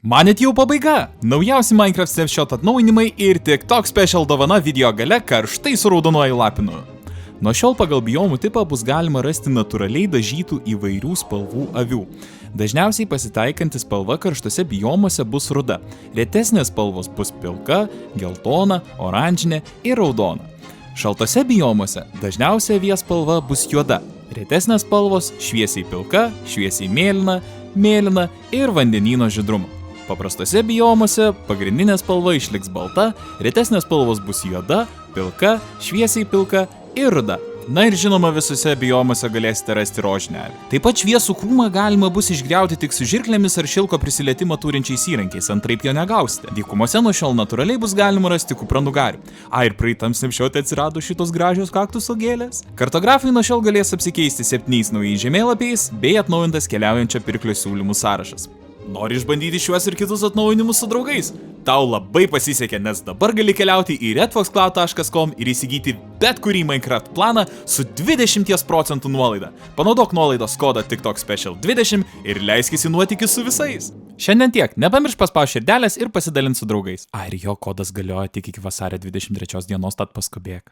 Manėt jau pabaiga? Naujausi Minecraft Snapshot atnaujinimai ir TikTok special dovana video gale karštai su raudonuoju lapinu. Nuo šiol pagal biomų tipą bus galima rasti natūraliai dažytų įvairių spalvų avių. Dažniausiai pasitaikanti spalva karštose biomuose bus ruda. Retesnės spalvos bus pilka, geltona, oranžinė ir raudona. Šaltose biomuose dažniausiai avies spalva bus juoda. Retesnės spalvos šviesiai pilka, šviesiai mėlyna, mėlyna ir vandenyno žydrumo. Paprastose biomuose pagrindinė spalva išliks balta, retesnės spalvos bus juoda, pilka, šviesiai pilka ir ruda. Na ir žinoma, visose biomuose galėsite rasti rožinę avį. Taip pat šviesų krūmą galima bus išgriauti tik su žirklėmis ar šilko prisilietimą turinčiais įrankiais, antraip jo negausite. Dykumose nuo šiol natūraliai bus galima rasti kupranugarių. Ir praeitam Snapshote atsirado šitos gražios kaktuso gėlės. Kartografai nuo šiol galės apsikeisti 7 naujais žemėlapiais bei atnaujintas keliaujančio pirklio siūlymų sąrašas. Nori išbandyti šiuos ir kitus atnaujinimus su draugais? Tau labai pasisekė, nes dabar gali keliauti į redfoxcloud.com ir įsigyti bet kurį Minecraft planą su 20% nuolaida. Panaudok nuolaidos kodą TikTok Special 20 ir leiskis į nuotykį su visais. Šiandien tiek, nepamiršk paspausti širdelės ir pasidalint su draugais. Ir jo kodas galioja tik iki vasario 23 dienos, tad paskubėk.